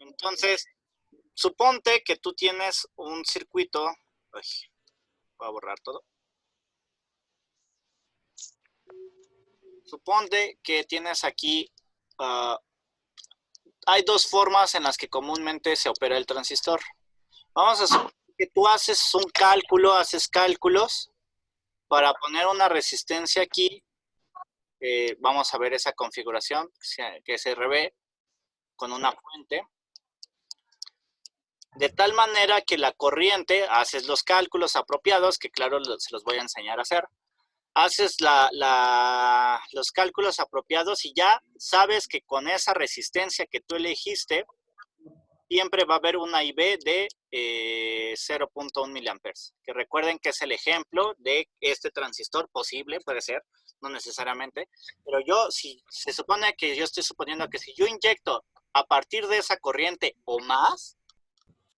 Entonces, suponte que tú tienes un circuito. Ay, voy a borrar todo. Suponte que tienes aquí, hay dos formas en las que comúnmente se opera el transistor. Vamos a suponer que tú haces un cálculo, haces cálculos para poner una resistencia aquí. Vamos a ver esa configuración que se revé con una fuente. De tal manera que la corriente, haces los cálculos apropiados, que claro, se los voy a enseñar a hacer. Haces los cálculos apropiados y ya sabes que con esa resistencia que tú elegiste, siempre va a haber una IB de 0.1 miliamperes. Que recuerden que es el ejemplo de este transistor posible, puede ser, no necesariamente. Pero yo, si se supone que yo estoy suponiendo que si yo inyecto a partir de esa corriente o más,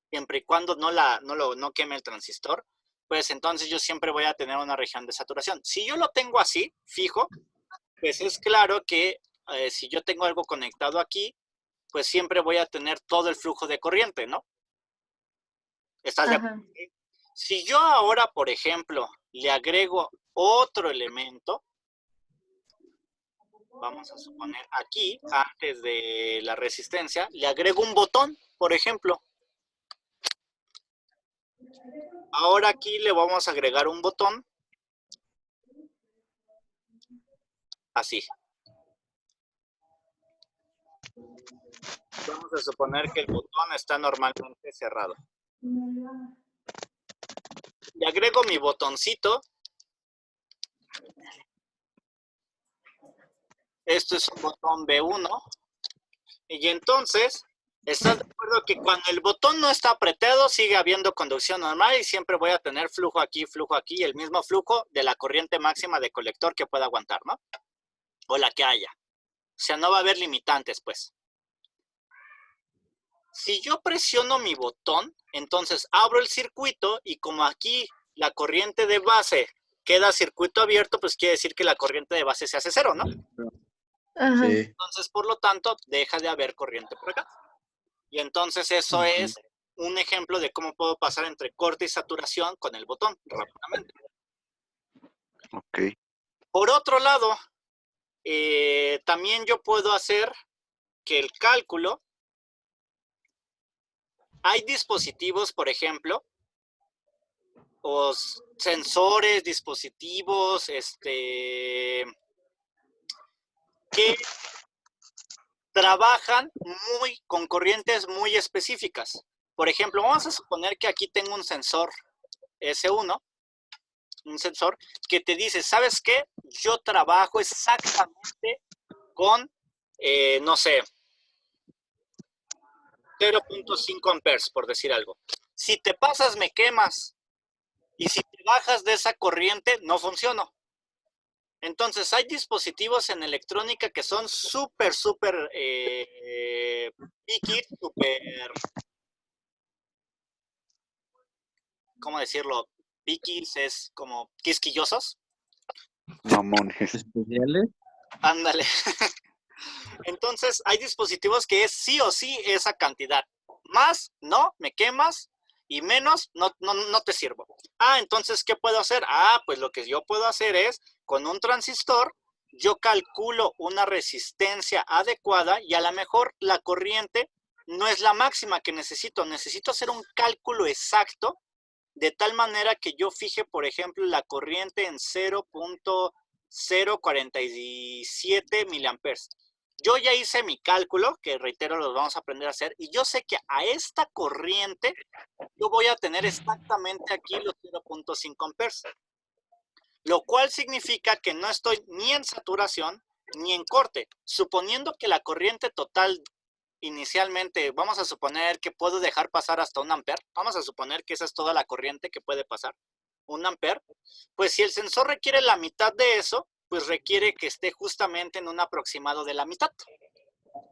siempre y cuando no queme el transistor, pues entonces yo siempre voy a tener una región de saturación. Si yo lo tengo así, fijo, pues es claro que si yo tengo algo conectado aquí, pues siempre voy a tener todo el flujo de corriente, ¿no? ¿Estás de acuerdo? Si yo ahora, por ejemplo, le agrego otro elemento, vamos a suponer aquí, antes de la resistencia, le agrego un botón, por ejemplo. Ahora aquí le vamos a agregar un botón, así. Vamos a suponer que el botón está normalmente cerrado. Le agrego mi botoncito. Esto es un botón B1. Y entonces, ¿estás de acuerdo que cuando el botón no está apretado, sigue habiendo conducción normal y siempre voy a tener flujo aquí, y el mismo flujo de la corriente máxima de colector que pueda aguantar, ¿no? O la que haya. O sea, no va a haber limitantes, pues. Si yo presiono mi botón, entonces abro el circuito y como aquí la corriente de base queda circuito abierto, pues quiere decir que la corriente de base se hace cero, ¿no? Ajá. Sí. Entonces, por lo tanto, deja de haber corriente por acá. Y entonces eso es un ejemplo de cómo puedo pasar entre corte y saturación con el botón rápidamente. Ok. Por otro lado, también yo puedo hacer que el cálculo, hay dispositivos, por ejemplo, o sensores, dispositivos, que trabajan con corrientes muy específicas. Por ejemplo, vamos a suponer que aquí tengo un sensor S1, un sensor que te dice, ¿sabes qué? Yo trabajo exactamente con, no sé, 0.5 amperes, por decir algo. Si te pasas, me quemas. Y si te bajas de esa corriente, no funciono. Entonces, hay dispositivos en electrónica que son súper picky, ¿cómo decirlo? Piquis es como quisquillosos. Mamones. ¿Especiales? Ándale. Entonces, hay dispositivos que es sí o sí esa cantidad. Más, no, me quemas. Y menos, no te sirvo. Entonces, ¿qué puedo hacer? Pues lo que yo puedo hacer es, con un transistor, yo calculo una resistencia adecuada y a lo mejor la corriente no es la máxima que necesito. Necesito hacer un cálculo exacto de tal manera que yo fije, por ejemplo, la corriente en 0.047 miliamperes. Yo ya hice mi cálculo, que reitero, los vamos a aprender a hacer, y yo sé que a esta corriente yo voy a tener exactamente aquí los 0.5 amperes. Lo cual significa que no estoy ni en saturación ni en corte. Suponiendo que la corriente total inicialmente, vamos a suponer que puedo dejar pasar hasta 1 amper. Vamos a suponer que esa es toda la corriente que puede pasar, 1 amper. Pues si el sensor requiere la mitad de eso, pues requiere que esté justamente en un aproximado de la mitad.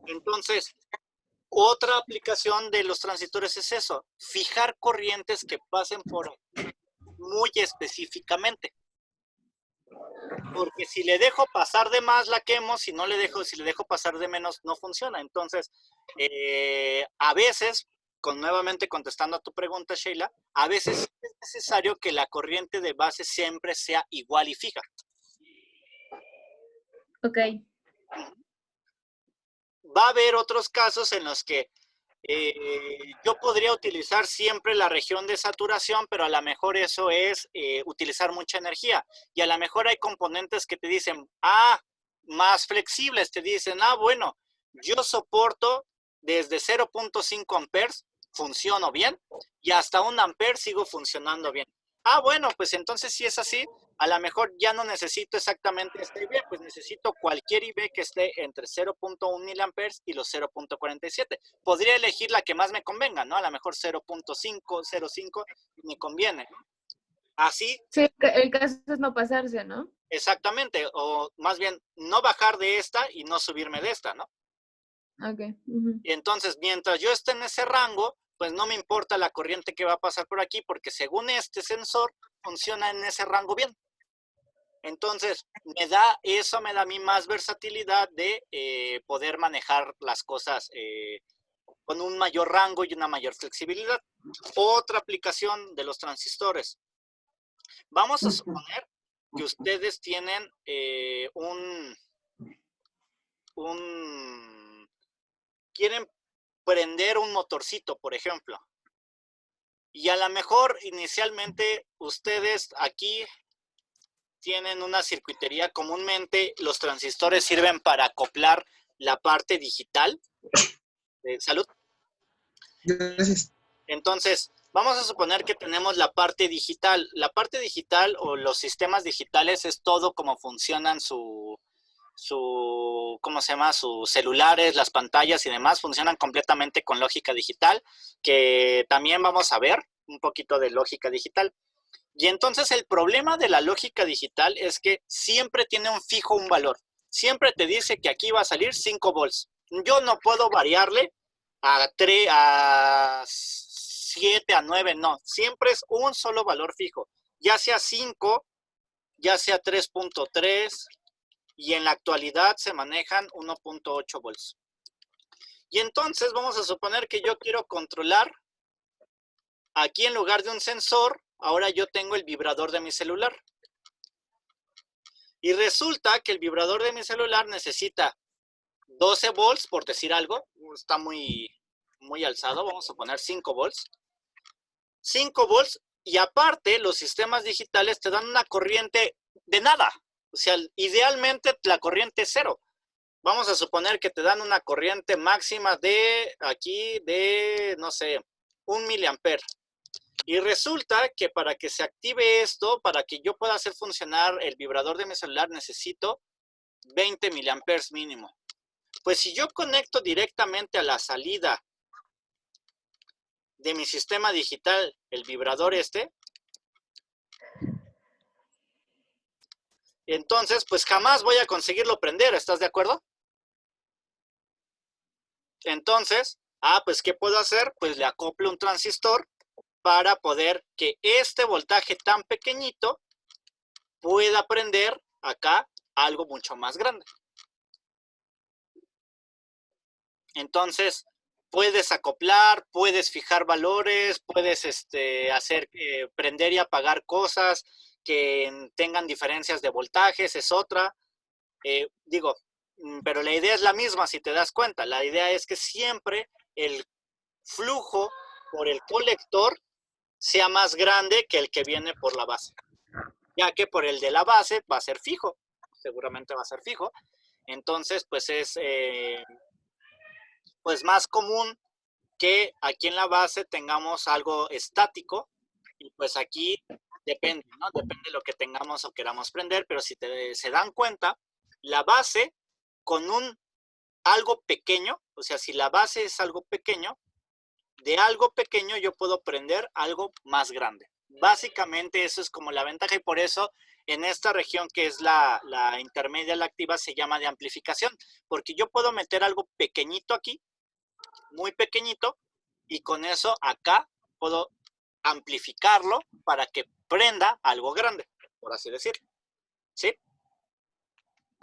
Entonces, otra aplicación de los transistores es eso, fijar corrientes que pasen por muy específicamente. porque si le dejo pasar de más la quemo, si le dejo pasar de menos no funciona. Entonces, a veces, nuevamente contestando a tu pregunta, Sheila, a veces es necesario que la corriente de base siempre sea igual y fija. Ok. Va a haber otros casos en los que yo podría utilizar siempre la región de saturación, pero a lo mejor eso es utilizar mucha energía. Y a lo mejor hay componentes que te dicen, más flexibles, te dicen, bueno, yo soporto desde 0.5 amperes, funciono bien, y hasta 1 ampere sigo funcionando bien. Bueno, pues entonces si es así, a lo mejor ya no necesito exactamente este IB, pues necesito cualquier IB que esté entre 0.1 miliamperes y los 0.47. Podría elegir la que más me convenga, ¿no? A lo mejor 0.5, 0.5 me conviene. Así. Sí, el caso es no pasarse, ¿no? Exactamente, o más bien no bajar de esta y no subirme de esta, ¿no? Ok. Y entonces, mientras yo esté en ese rango, pues no me importa la corriente que va a pasar por aquí, porque según este sensor, funciona en ese rango bien. Entonces, eso me da a mí más versatilidad de poder manejar las cosas con un mayor rango y una mayor flexibilidad. Otra aplicación de los transistores. Vamos a suponer que ustedes tienen quieren prender un motorcito, por ejemplo. Y a lo mejor inicialmente ustedes aquí tienen una circuitería. Comúnmente los transistores sirven para acoplar la parte digital. Salud. Gracias. Entonces, vamos a suponer que tenemos la parte digital. La parte digital o los sistemas digitales es todo como funcionan ¿cómo se llama? Sus celulares, las pantallas y demás funcionan completamente con lógica digital, que también vamos a ver un poquito de lógica digital. Y entonces el problema de la lógica digital es que siempre tiene un valor. Siempre te dice que aquí va a salir 5 volts. Yo no puedo variarle a 3, a 7, a 9, no. Siempre es un solo valor fijo. Ya sea 5, ya sea 3.3, y en la actualidad se manejan 1.8 volts. Y entonces vamos a suponer que yo quiero controlar, aquí en lugar de un sensor, ahora yo tengo el vibrador de mi celular. Y resulta que el vibrador de mi celular necesita 12 volts, por decir algo. Está muy alzado, vamos a poner 5 volts. 5 volts, y aparte los sistemas digitales te dan una corriente de nada. O sea, idealmente la corriente es cero. Vamos a suponer que te dan una corriente máxima de aquí de, no sé, 1 miliamper. Y resulta que para que se active esto, para que yo pueda hacer funcionar el vibrador de mi celular, necesito 20 miliamperes mínimo. Pues si yo conecto directamente a la salida de mi sistema digital el vibrador entonces pues jamás voy a conseguirlo prender, ¿estás de acuerdo? Entonces, pues ¿qué puedo hacer? Pues le acoplo un transistor para poder que este voltaje tan pequeñito pueda prender acá algo mucho más grande. Entonces, puedes acoplar, puedes fijar valores, puedes hacer prender y apagar cosas que tengan diferencias de voltajes, es otra. Pero la idea es la misma si te das cuenta. La idea es que siempre el flujo por el colector sea más grande que el que viene por la base. Ya que por el de la base va a ser fijo, seguramente va a ser fijo. Entonces, pues es pues más común que aquí en la base tengamos algo estático, y pues aquí depende, ¿no? Depende de lo que tengamos o queramos prender, pero si se dan cuenta, la base con algo pequeño, o sea, si la base es algo pequeño, de algo pequeño yo puedo prender algo más grande. Básicamente eso es como la ventaja, y por eso en esta región que es la intermedia, la activa, se llama de amplificación, porque yo puedo meter algo pequeñito aquí, muy pequeñito, y con eso acá puedo amplificarlo para que prenda algo grande, por así decirlo. ¿Sí?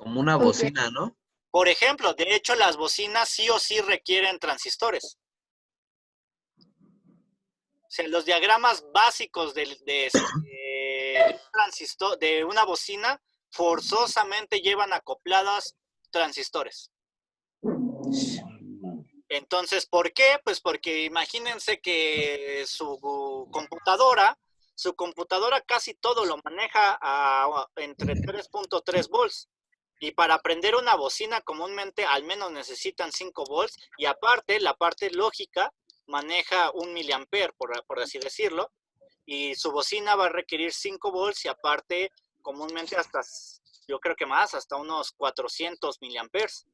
Como una bocina, ¿no? Por ejemplo, de hecho, las bocinas sí o sí requieren transistores. O sea, los diagramas básicos transistor, de una bocina forzosamente llevan acopladas transistores. Entonces, ¿por qué? Pues porque imagínense que su computadora casi todo lo maneja entre 3.3 volts. Y para prender una bocina comúnmente al menos necesitan 5 volts. Y aparte, la parte lógica maneja 1 miliamper, por así decirlo. Y su bocina va a requerir 5 volts y aparte comúnmente hasta, yo creo que más, hasta unos 400 miliamperes.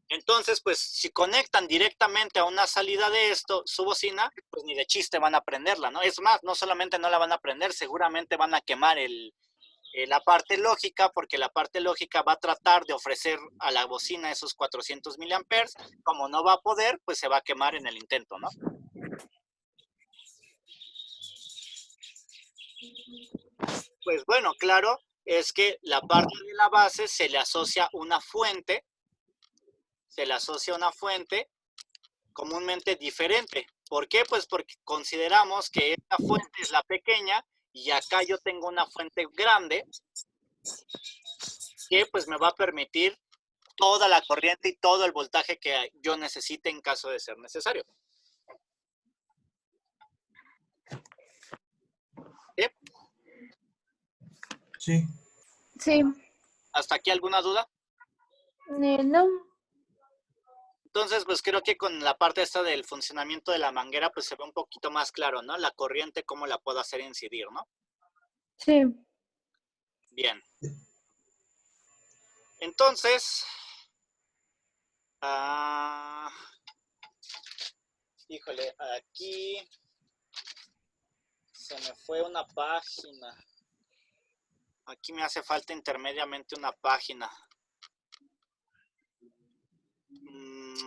Entonces, pues, si conectan directamente a una salida de esto, su bocina, pues ni de chiste van a prenderla, ¿no? Es más, no solamente no la van a prender, seguramente van a quemar la parte lógica, porque la parte lógica va a tratar de ofrecer a la bocina esos 400 miliamperes. Como no va a poder, pues se va a quemar en el intento, ¿no? Pues bueno, claro, es que la parte de la base se le asocia una fuente, comúnmente diferente. ¿Por qué? Pues porque consideramos que esta fuente es la pequeña y acá yo tengo una fuente grande que pues me va a permitir toda la corriente y todo el voltaje que yo necesite en caso de ser necesario. ¿Sí? Sí. Sí. ¿Hasta aquí alguna duda? No. Entonces, pues creo que con la parte esta del funcionamiento de la manguera, pues se ve un poquito más claro, ¿no? La corriente, cómo la puedo hacer incidir, ¿no? Sí. Bien. Entonces, híjole, aquí se me fue una página. Aquí me hace falta intermediamente una página.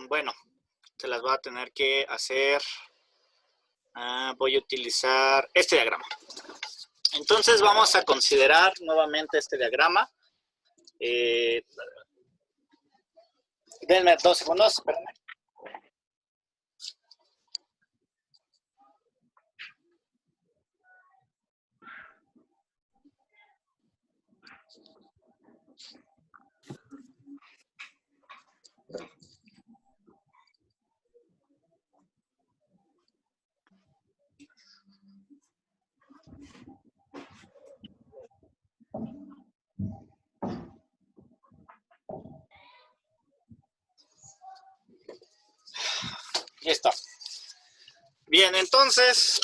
Bueno, se las voy a tener que hacer. Voy a utilizar este diagrama. Entonces vamos a considerar nuevamente este diagrama. Denme 2 segundos, espérenme. Listo. Bien, entonces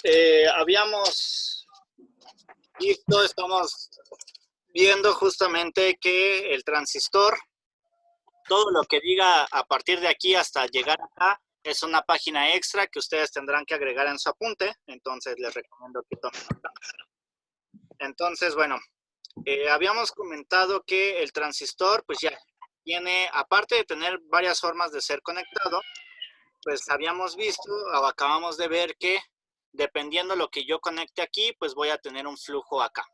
habíamos visto, estamos viendo justamente que el transistor, todo lo que diga a partir de aquí hasta llegar acá, es una página extra que ustedes tendrán que agregar en su apunte. Entonces les recomiendo que tomen nota. Entonces, bueno, habíamos comentado que el transistor, pues ya tiene, aparte de tener varias formas de ser conectado, pues habíamos visto o acabamos de ver que dependiendo lo que yo conecte aquí, pues voy a tener un flujo acá.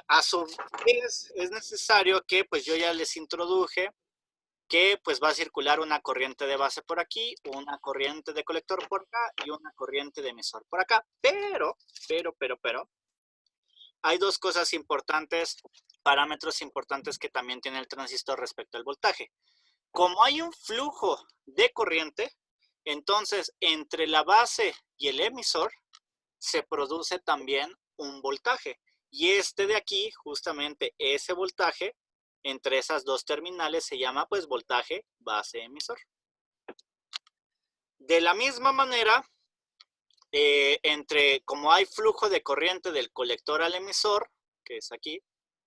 A su vez es necesario que pues yo ya les introduje que pues va a circular una corriente de base por aquí, una corriente de colector por acá y una corriente de emisor por acá. Pero, hay dos cosas importantes, parámetros importantes que también tiene el transistor respecto al voltaje. Como hay un flujo de corriente, entonces entre la base y el emisor se produce también un voltaje. Y este de aquí, justamente ese voltaje, entre esas dos terminales se llama pues voltaje base-emisor. De la misma manera, como hay flujo de corriente del colector al emisor, que es aquí,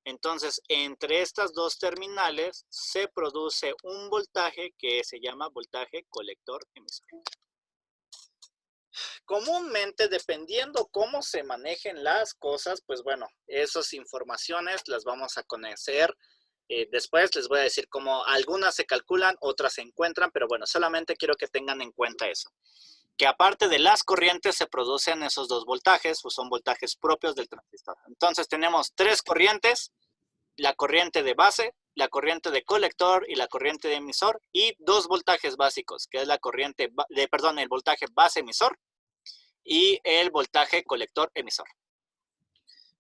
entonces entre estas dos terminales se produce un voltaje que se llama voltaje colector-emisor. Comúnmente, dependiendo cómo se manejen las cosas, pues bueno, esas informaciones las vamos a conocer. Después les voy a decir cómo algunas se calculan, otras se encuentran, pero bueno, solamente quiero que tengan en cuenta eso. Que aparte de las corrientes se producen esos dos voltajes, o son voltajes propios del transistor. Entonces tenemos 3 corrientes la corriente de base, la corriente de colector y la corriente de emisor, y 2 voltajes básicos, que es la corriente, el voltaje base emisor y el voltaje colector emisor.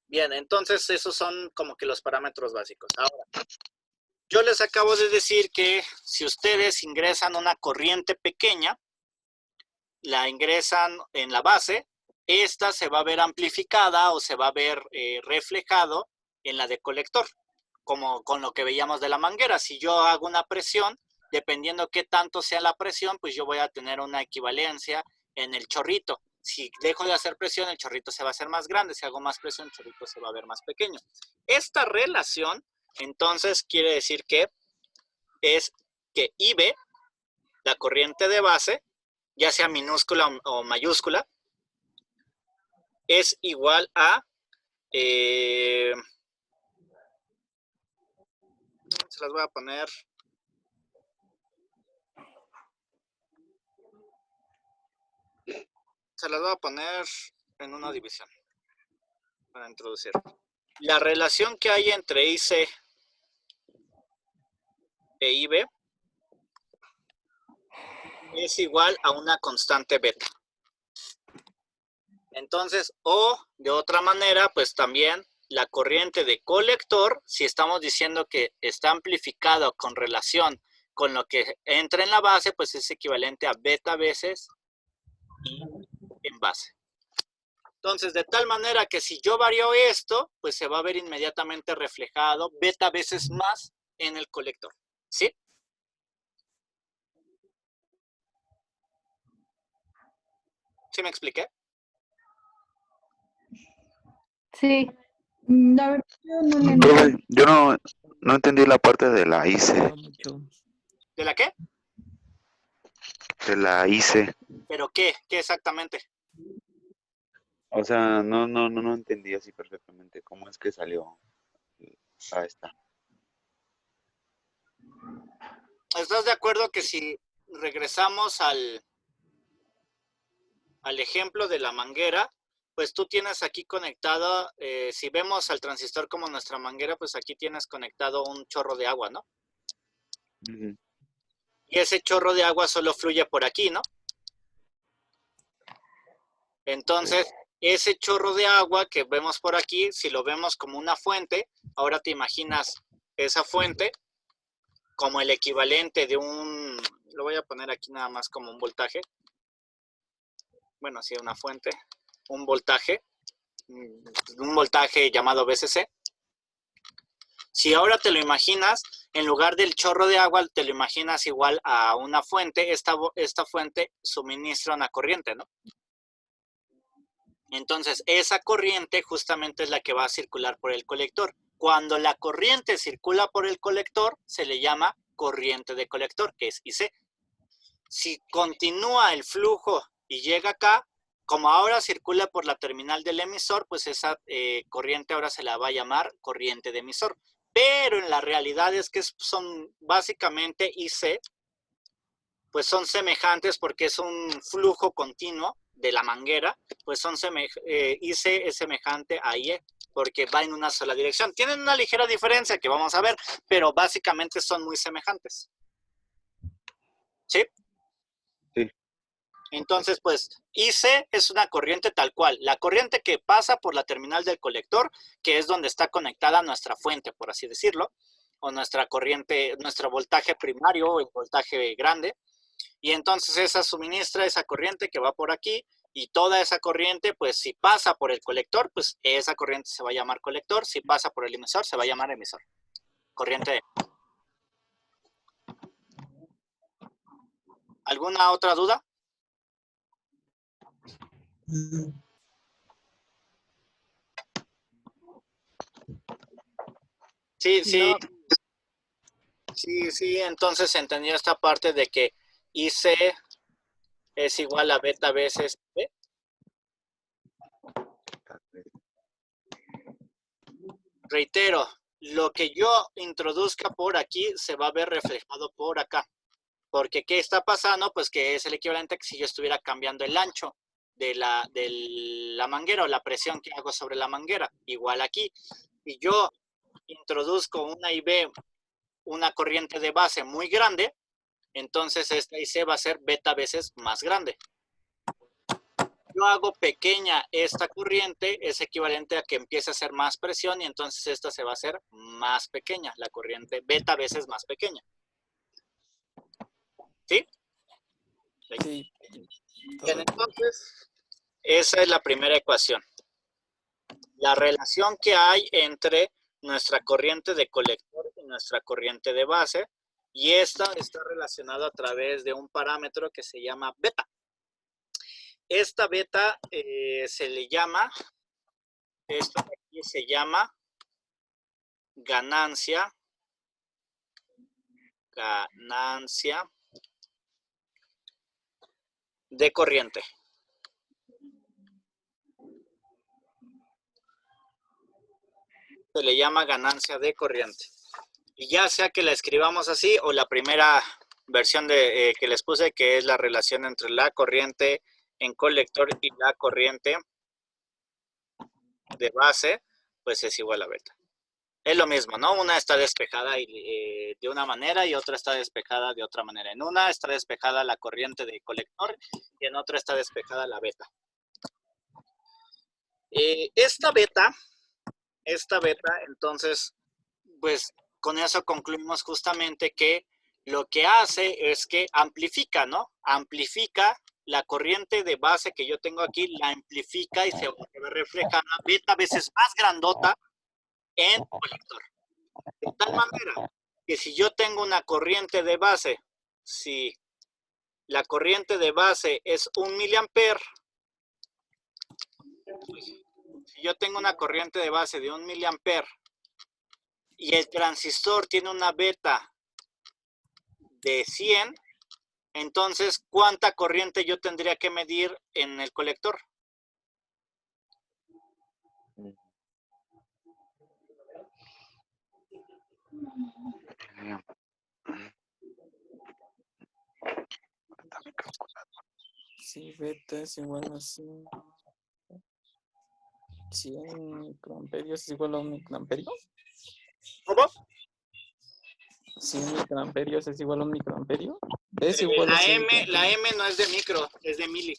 Bien, entonces esos son como que los parámetros básicos. Ahora, yo les acabo de decir que si ustedes ingresan una corriente pequeña, la ingresan en la base, esta se va a ver amplificada o se va a ver reflejado en la de colector, como con lo que veíamos de la manguera. Si yo hago una presión, dependiendo qué tanto sea la presión, pues yo voy a tener una equivalencia en el chorrito. Si dejo de hacer presión, el chorrito se va a hacer más grande. Si hago más presión, el chorrito se va a ver más pequeño. Esta relación, entonces, quiere decir que es que IB, la corriente de base, ya sea minúscula o mayúscula, es igual a... se las voy a poner... Se las voy a poner en una división para introducir. La relación que hay entre IC e IB es igual a una constante beta. Entonces, o de otra manera, pues también la corriente de colector, si estamos diciendo que está amplificado con relación con lo que entra en la base, pues es equivalente a beta veces I en base. Entonces, de tal manera que si yo varío esto, pues se va a ver inmediatamente reflejado beta veces más en el colector. ¿Sí? ¿Sí me expliqué? Sí. La verdad, yo no le entiendo. Profe, yo no entendí la parte de la IC. ¿De la qué? De la IC. ¿Pero qué? ¿Qué exactamente? O sea, no entendí así perfectamente cómo es que salió a esta. ¿Estás de acuerdo que si regresamos al ejemplo de la manguera, pues tú tienes aquí conectado, si vemos al transistor como nuestra manguera, pues aquí tienes conectado un chorro de agua, ¿no? Uh-huh. Y ese chorro de agua solo fluye por aquí, ¿no? Entonces, ese chorro de agua que vemos por aquí, si lo vemos como una fuente, ahora te imaginas esa fuente como el equivalente de un, lo voy a poner aquí nada más como un voltaje. Bueno, sí, una fuente, un voltaje llamado VCC. Si ahora te lo imaginas, en lugar del chorro de agua, te lo imaginas igual a una fuente, esta fuente suministra una corriente, ¿no? Entonces, esa corriente justamente es la que va a circular por el colector. Cuando la corriente circula por el colector, se le llama corriente de colector, que es IC. Si continúa el flujo y llega acá, como ahora circula por la terminal del emisor, pues esa corriente ahora se la va a llamar corriente de emisor. Pero en la realidad es que son básicamente IC, pues son semejantes porque es un flujo continuo de la manguera, pues IC es semejante a IE, porque va en una sola dirección. Tienen una ligera diferencia que vamos a ver, pero básicamente son muy semejantes. ¿Sí? Sí. Entonces, pues, IC es una corriente tal cual. La corriente que pasa por la terminal del colector, que es donde está conectada nuestra fuente, por así decirlo, o nuestra corriente, nuestro voltaje primario, o el voltaje grande. Y entonces esa suministra esa corriente que va por aquí, y toda esa corriente, pues si pasa por el colector, pues esa corriente se va a llamar colector. Si pasa por el emisor, se va a llamar emisor. Corriente de... ¿Alguna otra duda? Sí, entonces se entendió esta parte de que IC es igual a beta veces B. Reitero, lo que yo introduzca por aquí se va a ver reflejado por acá. Porque ¿qué está pasando? Pues que es el equivalente a que si yo estuviera cambiando el ancho de la manguera o la presión que hago sobre la manguera. Igual aquí. Y yo introduzco una IB, una corriente de base muy grande, entonces esta IC va a ser beta veces más grande. Yo hago pequeña esta corriente, es equivalente a que empiece a hacer más presión y entonces esta se va a hacer más pequeña, la corriente beta veces más pequeña. ¿Sí? Sí. Bien, entonces, esa es la primera ecuación. La relación que hay entre nuestra corriente de colector y nuestra corriente de base, y esta está relacionada a través de un parámetro que se llama beta. Esta beta se le llama, esto de aquí se llama ganancia de corriente. Se le llama ganancia de corriente. Y ya sea que la escribamos así o la primera versión de, que les puse, que es la relación entre la corriente en colector y la corriente de base, pues es igual a beta. Es lo mismo, ¿no? Una está despejada de una manera y otra está despejada de otra manera. En una está despejada la corriente de colector y en otra está despejada la beta. Esta beta, entonces, pues con eso concluimos justamente que lo que hace es que amplifica, ¿no? Amplifica la corriente de base que yo tengo aquí, la amplifica y se va a ver reflejada beta veces más grandota en colector. De tal manera que si yo tengo una corriente de base, si la corriente de base es 1 miliamper, si yo tengo una corriente de base de 1 miliamper y el transistor tiene una beta de 100, entonces, ¿cuánta corriente yo tendría que medir en el colector? Sí, beta es igual a 100 microamperios es igual a 1 microamperio. ¿Cómo? 100 microamperios es igual a 1 microamperio. Es igual a 100 la M no es de micro, es de mili.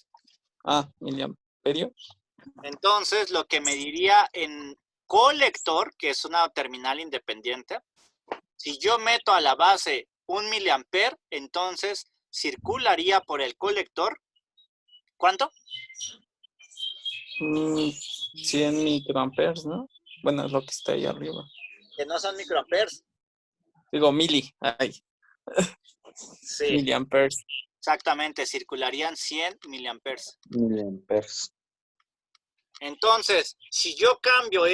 Ah, miliamperio. Entonces, lo que mediría en colector, que es una terminal independiente, si yo meto a la base 1 miliamper, entonces circularía por el colector, ¿cuánto? 100 microamperes, ¿no? Bueno, es lo que está ahí arriba. Que no son microamperes. Digo, mili. Ay. Sí, Miliamperes. exactamente, circularían 100 miliamperes. Miliamperes. Entonces, si yo cambio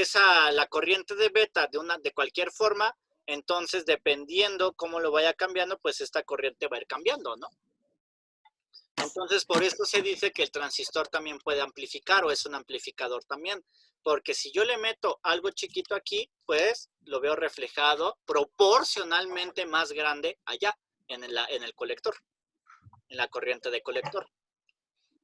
la corriente de beta de cualquier forma, entonces dependiendo cómo lo vaya cambiando, pues esta corriente va a ir cambiando, ¿no? Entonces, por eso se dice que el transistor también puede amplificar o es un amplificador también, porque si yo le meto algo chiquito aquí, pues lo veo reflejado proporcionalmente más grande allá en el colector, en la corriente de colector.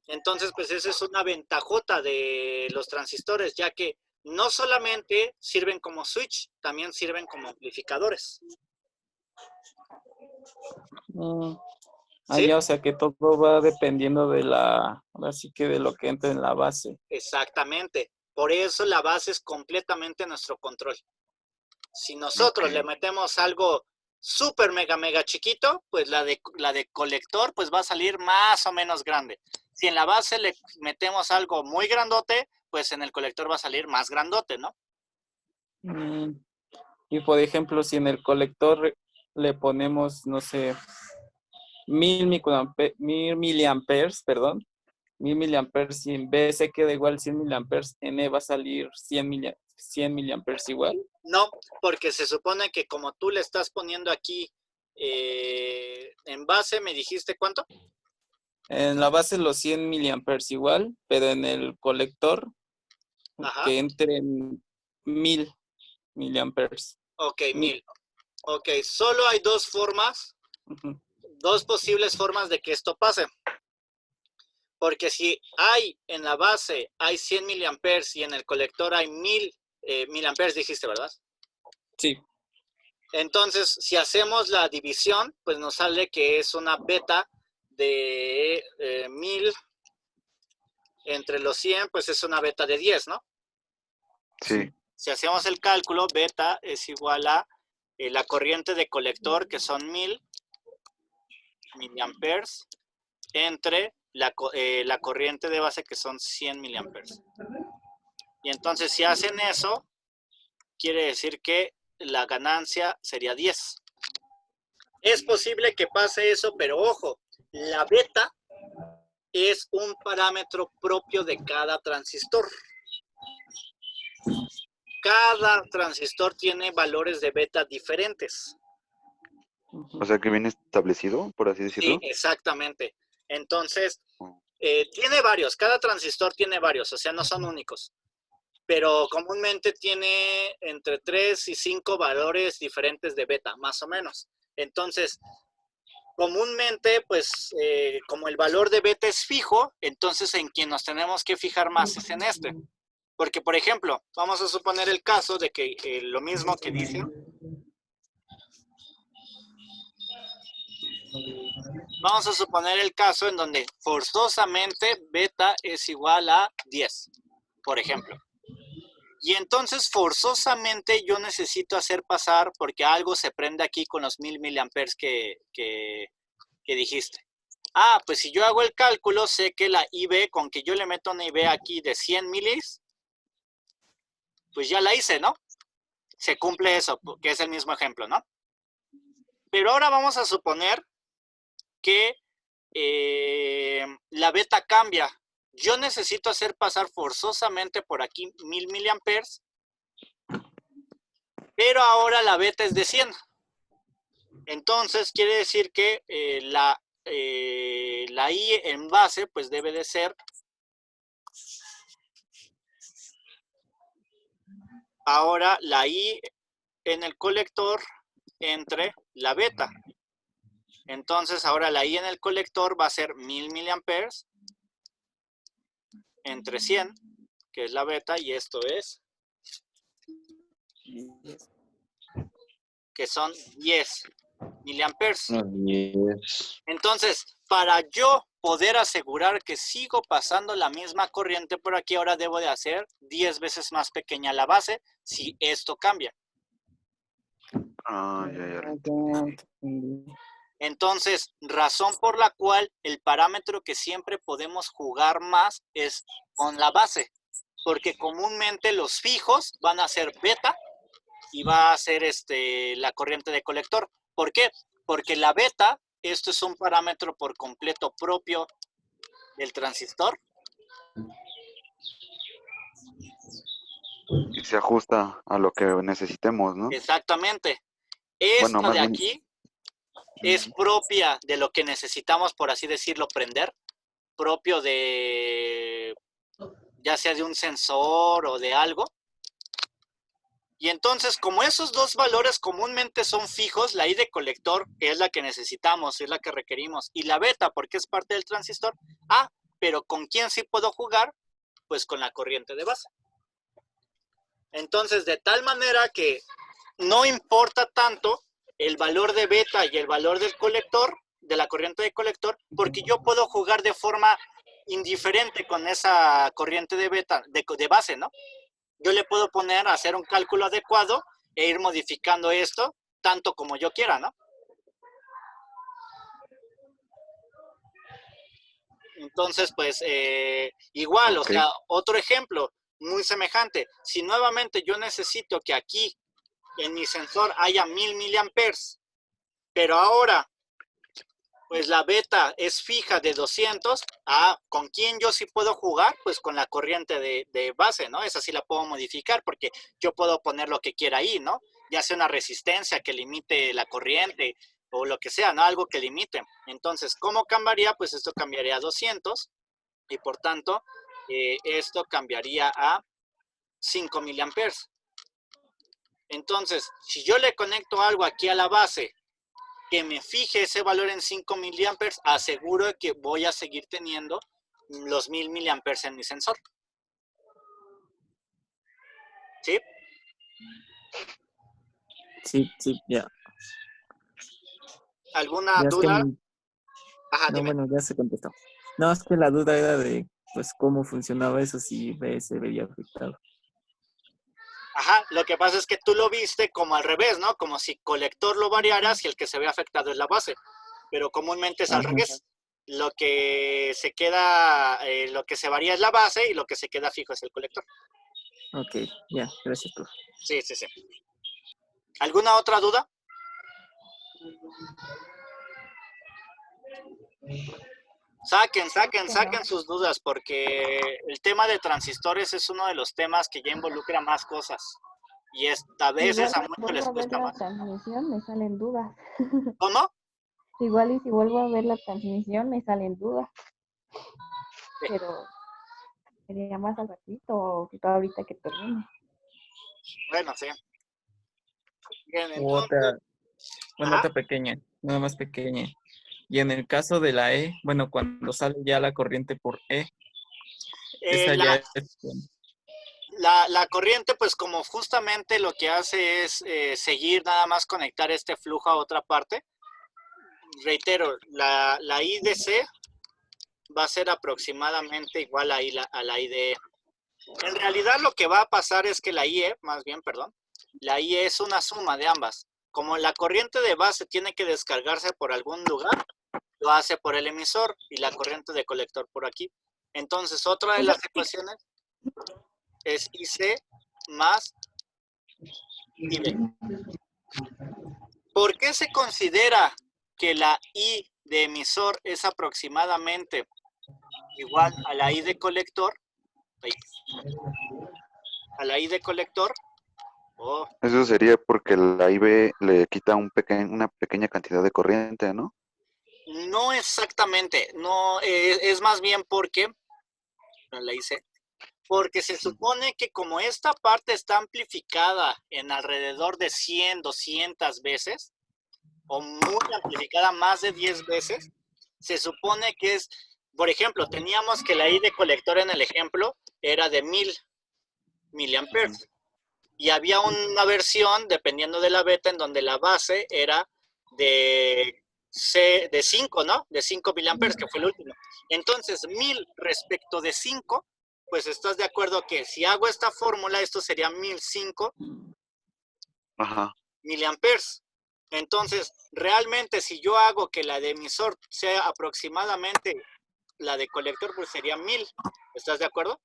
Entonces, pues esa es una ventajota de los transistores, ya que no solamente sirven como switch, también sirven como amplificadores. ¿Sí? Ya, o sea que todo va dependiendo de así que de lo que entra en la base. Exactamente. Por eso la base es completamente nuestro control. Si nosotros le metemos algo súper mega chiquito, pues la de colector pues va a salir más o menos grande. Si en la base le metemos algo muy grandote, pues en el colector va a salir más grandote, ¿no? Y por ejemplo, si en el colector le ponemos, no sé, 1000 miliamperes, perdón, 1000 miliamperes, y en B se queda igual 100 miliamperes, en E va a salir 100 miliamperes igual. No, porque se supone que como tú le estás poniendo aquí en base, ¿me dijiste cuánto? En la base los 100 miliamperes igual, pero en el colector que entre en 1000 miliamperes. Ok, 1000. Ok, solo hay dos formas, dos posibles formas de que esto pase. Porque si hay en la base hay 100 miliamperes y en el colector hay 1000 miliamperes, dijiste, ¿verdad? Sí. Entonces, si hacemos la división, pues nos sale que es una beta de 1000 entre los 100, pues es una beta de 10, ¿no? Sí. Si hacemos el cálculo, beta es igual a la corriente de colector, que son 1000 miliamperes, entre la corriente de base, que son 100 miliamperes. Y entonces, si hacen eso, quiere decir que la ganancia sería 10. Es posible que pase eso, pero ojo, la beta es un parámetro propio de cada transistor. Cada transistor tiene valores de beta diferentes. O sea, que viene establecido, por así decirlo. Sí, exactamente. Entonces, tiene varios, cada transistor tiene varios, o sea, no son únicos. Pero comúnmente tiene entre 3 y 5 valores diferentes de beta, más o menos. Entonces, comúnmente, pues, como el valor de beta es fijo, entonces en quien nos tenemos que fijar más es en este. Porque, por ejemplo, vamos a suponer el caso de que lo mismo que dicen. Vamos a suponer el caso en donde forzosamente beta es igual a 10, por ejemplo. Y entonces forzosamente yo necesito hacer pasar, porque algo se prende aquí con los 1000 miliamperes que dijiste. Ah, pues si yo hago el cálculo, sé que la IB, con que yo le meto una IB aquí de 100 milis, pues ya la hice, ¿no? Se cumple eso, que es el mismo ejemplo, ¿no? Pero ahora vamos a suponer que la beta cambia. Yo necesito hacer pasar forzosamente por aquí 1000 miliamperes, pero ahora la beta es de 100. Entonces quiere decir que la I en base pues debe de ser ahora la I en el colector entre la beta. Entonces ahora la I en el colector va a ser 1000 miliamperes entre 100, que es la beta, y esto es, que son 10 miliamperes. Entonces, para yo poder asegurar que sigo pasando la misma corriente por aquí, ahora debo de hacer 10 veces más pequeña la base si esto cambia. Ah, ya. Entonces, razón por la cual el parámetro que siempre podemos jugar más es con la base, porque comúnmente los fijos van a ser beta y va a ser la corriente de colector. ¿Por qué? Porque la beta, esto es un parámetro por completo propio del transistor. Y se ajusta a lo que necesitemos, ¿no? Exactamente. Esta Bueno, de aquí es propia de lo que necesitamos, por así decirlo, prender, propio de, ya sea de un sensor o de algo. Y entonces, como esos dos valores comúnmente son fijos, la I de colector, que es la que necesitamos, es la que requerimos, y la beta, porque es parte del transistor, pero ¿con quién sí puedo jugar? Pues con la corriente de base. Entonces, de tal manera que no importa tanto el valor de beta y el valor del colector, de la corriente de colector, porque yo puedo jugar de forma indiferente con esa corriente de beta, de base, ¿no? Yo le puedo poner a hacer un cálculo adecuado e ir modificando esto tanto como yo quiera, ¿no? Entonces, pues, igual, o sea, otro ejemplo muy semejante. Si nuevamente yo necesito que aquí en mi sensor haya 1000 miliamperes, pero ahora, pues la beta es fija de 200, ¿con quién yo sí puedo jugar? Pues con la corriente de base, ¿no? Esa sí la puedo modificar porque yo puedo poner lo que quiera ahí, ¿no? Ya sea una resistencia que limite la corriente o lo que sea, ¿no? Algo que limite. Entonces, ¿cómo cambiaría? Pues esto cambiaría a 200 y por tanto, esto cambiaría a 5 miliamperes. Entonces, si yo le conecto algo aquí a la base que me fije ese valor en 5 miliamperes, aseguro que voy a seguir teniendo los 1000 miliamperes en mi sensor. ¿Sí? Sí, sí, ya. ¿Alguna Ya es que duda? Ajá, no, dime. bueno, ya se contestó. No, es que la duda era de, pues, cómo funcionaba eso si se veía afectado. Ajá, lo que pasa es que tú lo viste como al revés, ¿no? Como si colector lo variaras y el que se ve afectado es la base. Pero comúnmente es al Ajá, revés. Lo que se queda, lo que se varía es la base y lo que se queda fijo es el colector. ok, ya, gracias, profe. Sí, sí, sí. ¿Alguna otra duda? Saquen sus dudas, porque el tema de transistores es uno de los temas que ya involucra más cosas. Y a veces Igual a si muchos vuelvo les a ver cuesta la más. transmisión, me salen dudas. ¿Cómo? Igual y si vuelvo a ver la transmisión, me salen dudas. Sí. Pero sería más al ratito o ahorita que termine. Bueno, sí. Bien, U entonces, ajá. otra pequeña, nada más pequeña. Y en el caso de la E, bueno, cuando sale ya la corriente por E, esa ya La, es, la corriente, pues como justamente lo que hace es seguir nada más conectar este flujo a otra parte. Reitero, la I de C va a ser aproximadamente igual a la I de E. En realidad lo que va a pasar es que la IE, más bien, perdón, la IE es una suma de ambas. Como la corriente de base tiene que descargarse por algún lugar, lo hace por el emisor y la corriente de colector por aquí. Entonces, otra de las ecuaciones es IC más IB. ¿Por qué se considera que la I de emisor es aproximadamente igual a la I de colector? A la I de colector. Oh, Eso sería porque la IB le quita una pequeña cantidad de corriente, ¿no? no exactamente, no, es más bien porque, no la hice, porque se supone que como esta parte está amplificada en alrededor de 100, 200 veces, o muy amplificada más de 10 veces, se supone que es, por ejemplo, teníamos que la I de colector en el ejemplo era de 1000 miliamperes, y había una versión, dependiendo de la beta, en donde la base era de, de 5, ¿no? De 5 miliamperes, que fue el último. Entonces, 1000 respecto de 5, pues estás de acuerdo que si hago esta fórmula, esto sería 1005 Ajá. miliamperes. Entonces, realmente, si yo hago que la de emisor sea aproximadamente la de colector, pues sería 1000. ¿Estás de acuerdo?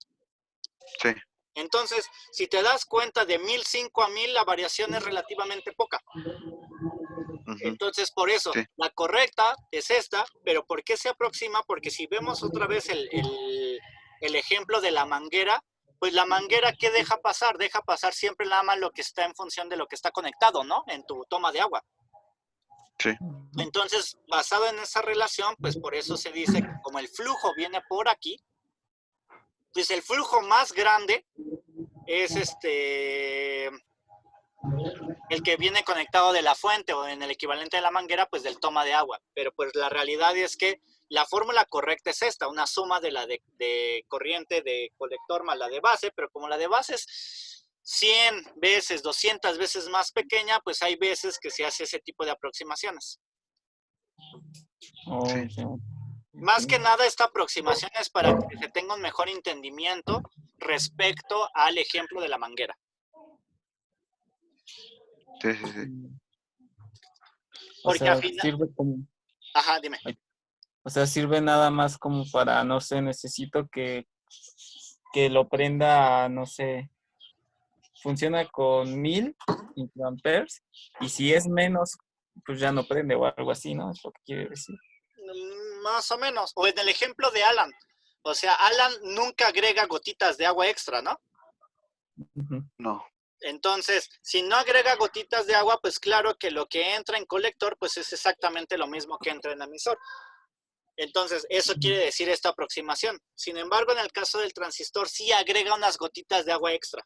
Sí. Entonces, si te das cuenta, de 1005 a 1000 la variación es relativamente poca. Ujú. Entonces, por eso, Sí. la correcta es esta, pero ¿por qué se aproxima? Porque si vemos otra vez el ejemplo de la manguera, pues la manguera, ¿qué deja pasar? Deja pasar siempre nada más lo que está en función de lo que está conectado, ¿no? En tu toma de agua. Sí. Entonces, basado en esa relación, pues por eso se dice que como el flujo viene por aquí, pues el flujo más grande es el que viene conectado de la fuente o en el equivalente de la manguera, pues del toma de agua. Pero pues la realidad es que la fórmula correcta es esta, una suma de la de corriente de colector más la de base, pero como la de base es 100 veces, 200 veces más pequeña, pues hay veces que se hace ese tipo de aproximaciones. oh, Sí. ya. Más que nada, esta aproximación es para que se tenga un mejor entendimiento respecto al ejemplo de la manguera. Sí, sí, sí. O Porque al sea, final... sirve como, Ajá, dime. o sea, sirve nada más como para, no sé, necesito que lo prenda, no sé, funciona con 1000 microamperes y si es menos, pues ya no prende o algo así, ¿no? Es lo que quiere decir. Más o menos. O en el ejemplo de Alan. O sea, Alan nunca agrega gotitas de agua extra, ¿no? Ujú. No. Entonces, si no agrega gotitas de agua, pues claro que lo que entra en colector, pues es exactamente lo mismo que entra en emisor. Entonces, eso quiere decir esta aproximación. Sin embargo, en el caso del transistor, sí agrega unas gotitas de agua extra,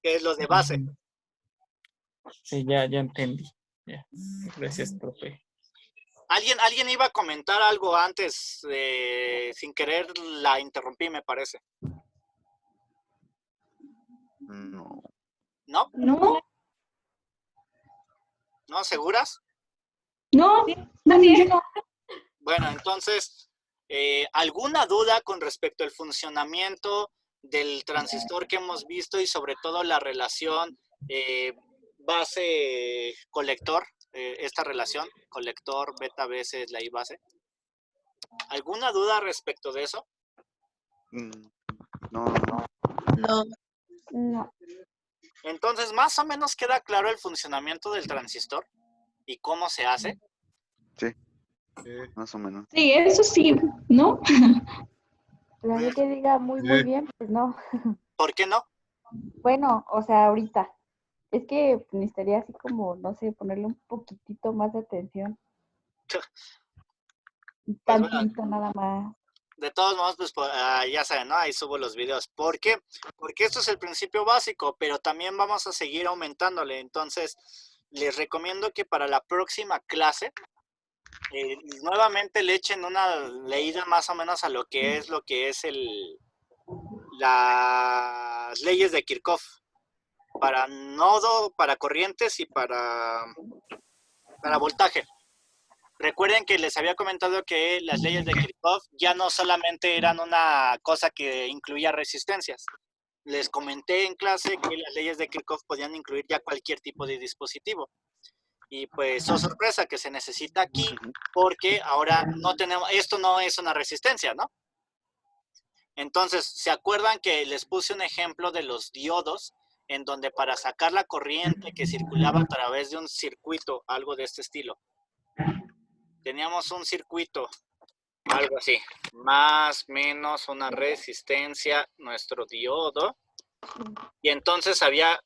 que es lo de base. Sí, ya entendí. Ya. Gracias, profe. ¿Alguien iba a comentar algo antes? Sin querer la interrumpí, me parece. No. ¿No? No, ¿No? ¿Seguras? No, ninguno. Bueno, entonces, ¿alguna duda con respecto al funcionamiento del transistor que hemos visto y sobre todo la relación base-colector? Esta relación, colector, beta, base, es la I base. ¿Alguna duda respecto de eso? No. No. Entonces, más o menos queda claro el funcionamiento del transistor y cómo se hace. Sí, más o menos. Sí, eso sí, ¿no? Pero así que diga muy bien, pues no. ¿Por qué no? Bueno, o sea, ahorita. Es que necesitaría así como, no sé, ponerle un poquitito más de atención. Un Pues bueno, tantito nada más. de todos modos, pues ya saben, ¿no? Ahí subo los videos. ¿Por qué? Porque esto es el principio básico, pero también vamos a seguir aumentándole. Entonces, les recomiendo que para la próxima clase, nuevamente le echen una leída más o menos a lo que es las leyes de Kirchhoff. Para nodo, para corrientes y para voltaje. Recuerden que les había comentado que las leyes de Kirchhoff ya no solamente eran una cosa que incluía resistencias. Les comenté en clase que las leyes de Kirchhoff podían incluir ya cualquier tipo de dispositivo. Y pues, oh sorpresa, que se necesita aquí porque ahora no tenemos, esto no es una resistencia, ¿no? Entonces, ¿se acuerdan que les puse un ejemplo de los diodos? En donde para sacar la corriente que circulaba a través de un circuito, algo de este estilo, teníamos un circuito, algo así, más menos una resistencia, nuestro diodo, y entonces había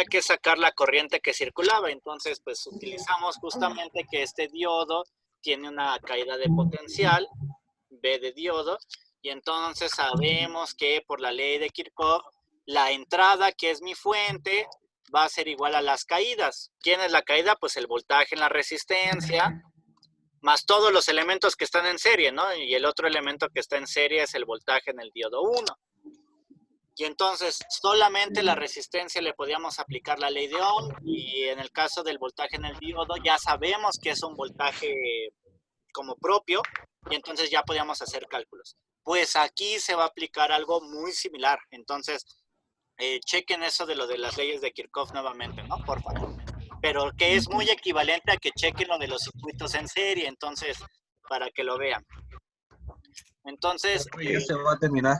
que sacar la corriente que circulaba. Entonces, pues utilizamos justamente que este diodo tiene una caída de potencial, B de diodo, y entonces sabemos que por la ley de Kirchhoff, la entrada, que es mi fuente, va a ser igual a las caídas. ¿Quién es la caída? Pues el voltaje en la resistencia, más todos los elementos que están en serie, ¿no? Y el otro elemento que está en serie es el voltaje en el diodo 1. Y entonces solamente la resistencia le podíamos aplicar la ley de Ohm, y en el caso del voltaje en el diodo ya sabemos que es un voltaje como propio, y entonces ya podíamos hacer cálculos. Pues aquí se va a aplicar algo muy similar. Entonces, chequen eso de lo de las leyes de Kirchhoff nuevamente, ¿no? Por favor. Pero que es muy equivalente a que chequen lo de los circuitos en serie, entonces, para que lo vean. Entonces, Ya se va a terminar.